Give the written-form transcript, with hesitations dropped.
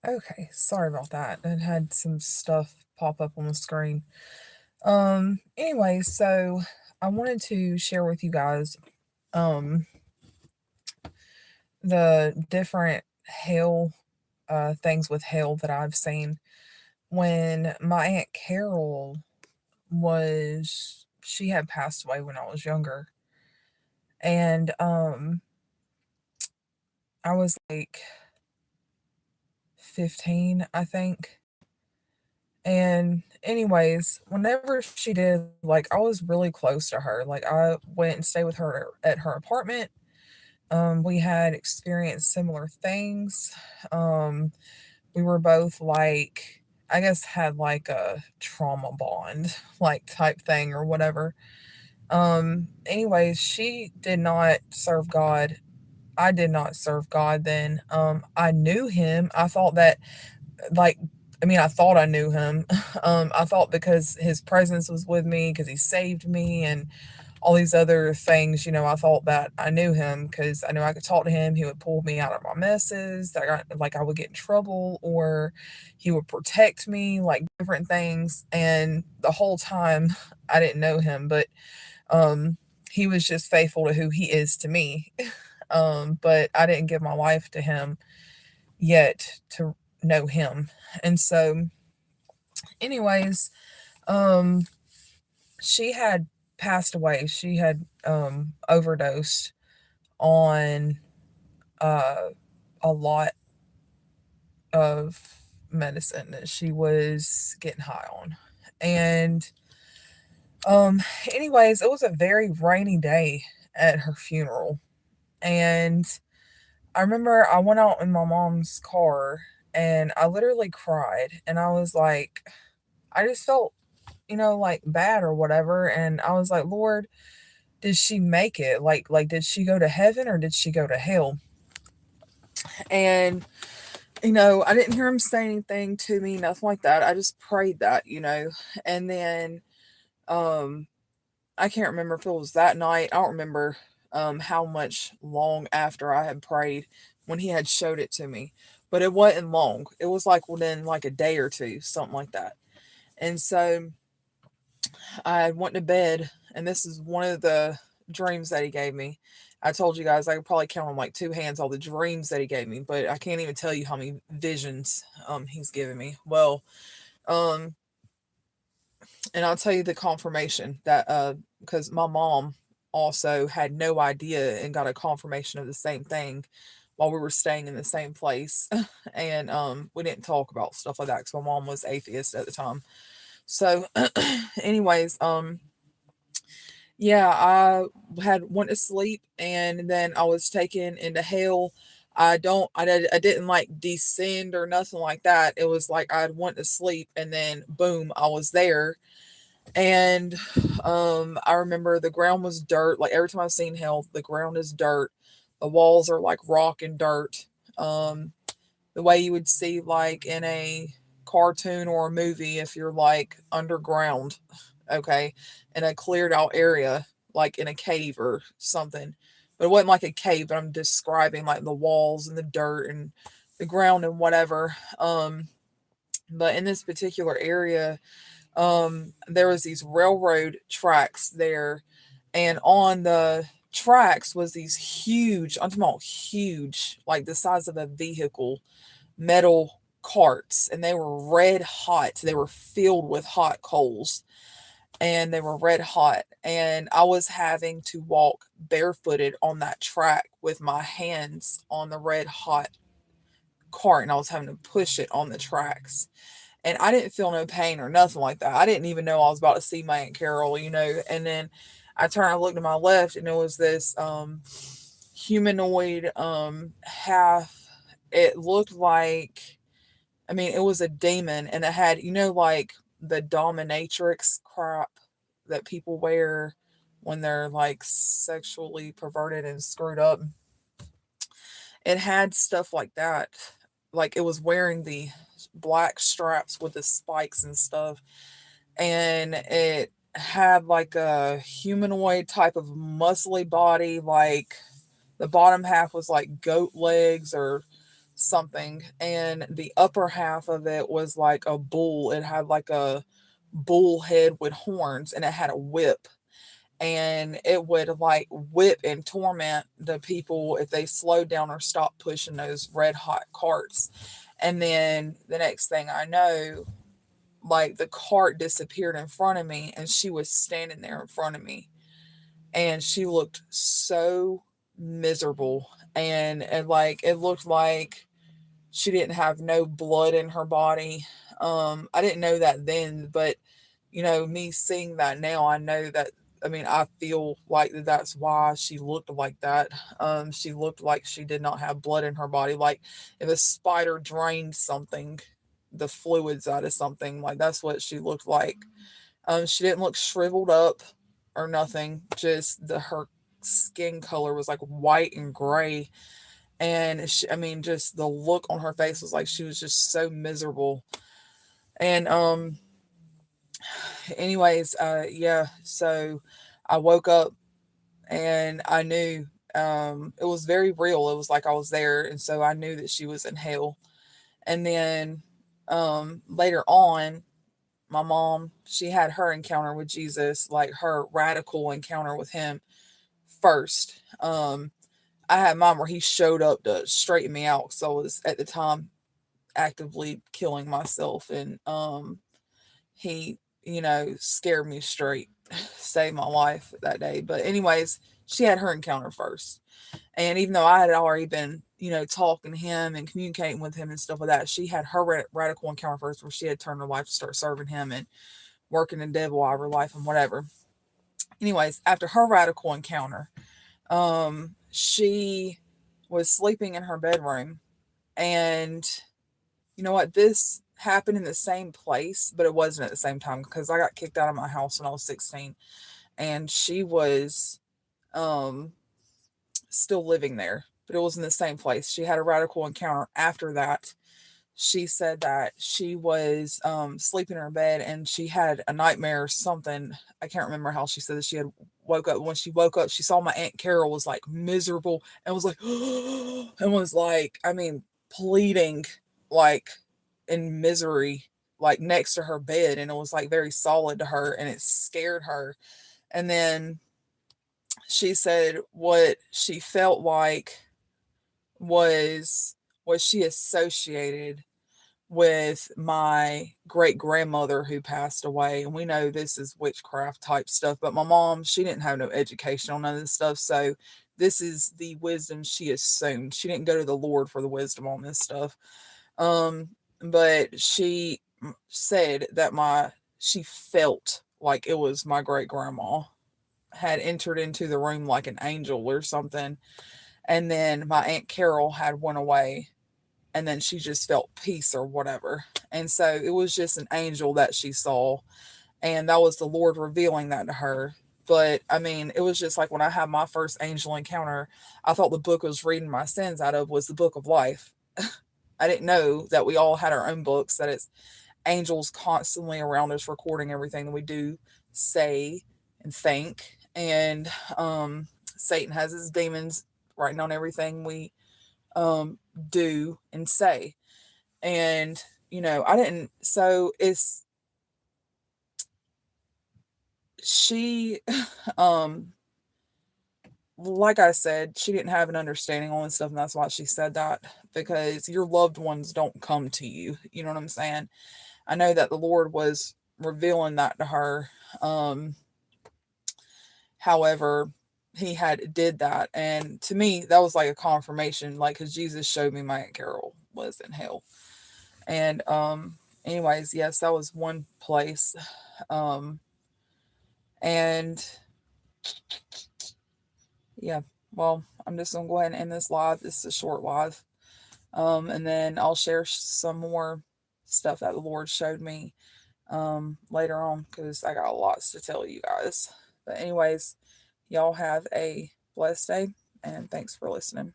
Okay, sorry about that. It had some stuff pop up on the screen. Anyway, so I wanted to share with you guys um the different hail things with hail that I've seen. When my Aunt Carol she had passed away when I was younger. And I was like 15, I think. And anyways, whenever she did, like I was really close to her. Like I went and stayed with her at her apartment. We had experienced similar things. Um, we were both like, I guess, had like a trauma bond, like type thing or whatever. Anyways, she did not serve God. I did not serve God then. I knew him. I thought that like I thought I knew him. I thought because his presence was with me, because he saved me and all these other things, I thought that I knew him because I knew I could talk to him. He would pull me out of my messes. That I would get in trouble, or he would protect me, like different things. And the whole time, I didn't know him, but um, he was just faithful to who he is to me. But I didn't give my life to him yet to know him. And so, anyways, um, she had passed away. She had overdosed on uh, a lot of medicine that she was getting high on. And anyways, it was a very rainy day at her funeral. And I remember I went out in my mom's car and I literally cried. And I was like, I just felt, like bad or whatever. And I was like, Lord, did she make it? Like did she go to heaven or did she go to hell? And I didn't hear him say anything to me, nothing like that. I just prayed that. And then um I can't remember if it was that night. I don't remember how much long after I had prayed when he had showed it to me. But it wasn't long. It was like within like a day or two, something like that. And so I went to bed, and this is one of the dreams that he gave me. I told you guys I could probably count on like two hands all the dreams that he gave me, but I can't even tell you how many visions he's given me. Well, um, and I'll tell you the confirmation that because my mom also had no idea and got a confirmation of the same thing while we were staying in the same place, and we didn't talk about stuff like that because my mom was atheist at the time. So, anyways, yeah, I had went to sleep and then I was taken into hell. I didn't like descend or nothing like that. It was like I went to sleep and then boom, I was there. And I remember the ground was dirt. Like every time I've seen hell, the ground is dirt. The walls are like rock and dirt. Um, the way you would see like in a cartoon or a movie if you're like underground, okay, in a cleared out area, like in a cave or something. But it wasn't like a cave, but I'm describing like the walls and the dirt and the ground and whatever. But in this particular area, there was these railroad tracks there, and on the tracks was these huge, I'm talking about huge, like the size of a vehicle, metal carts, and they were red hot. They were filled with hot coals, and they were red hot. And I was having to walk barefooted on that track with my hands on the red hot cart, and I was having to push it on the tracks. And I didn't feel no pain or nothing like that. I didn't even know I was about to see my Aunt Carol. And then I turned, I looked to my left, and there was this humanoid half. It looked like, it was a demon, and it had, like the dominatrix crap that people wear when they're like sexually perverted and screwed up. It had stuff like that. Like it was wearing the black straps with the spikes and stuff. And it had like a humanoid type of muscly body. Like the bottom half was like goat legs or something, and the upper half of it was like a bull. It had like a bull head with horns, and it had a whip, and it would like whip and torment the people if they slowed down or stopped pushing those red hot carts. And then the next thing I know, like the cart disappeared in front of me, and she was standing there in front of me, and she looked so miserable, and like it looked like she didn't have no blood in her body. I didn't know that then, but me seeing that now, I know that. I mean, I feel like that's why she looked like that. She looked like she did not have blood in her body. Like if a spider drained something, the fluids out of something, like that's what she looked like. She didn't look shriveled up or nothing. Just her skin color was like white and gray, and I mean, just the look on her face was like she was just so miserable. And anyways, yeah. So I woke up and I knew it was very real. It was like I was there, and so I knew that she was in hell. And then later on, my mom, she had her encounter with Jesus, like her radical encounter with him first. I had mine where he showed up to straighten me out. So I was at the time actively killing myself, and he, scared me straight, saved my life that day. But anyways, she had her encounter first. And even though I had already been, talking to him and communicating with him and stuff like that, she had her radical encounter first, where she had turned her life to start serving him and working the devil out of her life and whatever. Anyways, after her radical encounter, she was sleeping in her bedroom, and you know what? This happened in the same place, but it wasn't at the same time because I got kicked out of my house when I was 16, and she was um still living there, but it was in the same place. She had a radical encounter after that. She said that she was sleeping in her bed and she had a nightmare or something. I can't remember how she said that she had woke up. When she woke up, she saw my Aunt Carol was like miserable and was like, and was like, I mean, pleading like in misery, like next to her bed. And it was like very solid to her, and it scared her. And then she said what she felt like was what she associated with my great grandmother who passed away. And we know this is witchcraft type stuff, but my mom, she didn't have no education on none of this stuff. So this is the wisdom she assumed. She didn't go to the Lord for the wisdom on this stuff. But she said that she felt like it was my great grandma had entered into the room like an angel or something. And then my Aunt Carol had went away, and then she just felt peace or whatever. And so it was just an angel that she saw, and that was the Lord revealing that to her. But I mean, it was just like when I had my first angel encounter, I thought the book I was reading my sins out of was the book of life. I didn't know that we all had our own books, that it's angels constantly around us recording everything that we do, say, and think. And Satan has his demons writing on everything we do and say. And, I didn't, so it's, she, um, like I said, she didn't have an understanding on this stuff, and that's why she said that, because your loved ones don't come to you. You know what I'm saying? I know that the Lord was revealing that to her. However, he had did that, and to me, that was like a confirmation, like because Jesus showed me my Aunt Carol was in hell. And anyways, yes, that was one place. Um, and yeah, well, I'm just gonna go ahead and end this live. This is a short live. And then I'll share some more stuff that the Lord showed me later on, because I got lots to tell you guys. But anyways, y'all have a blessed day, and thanks for listening.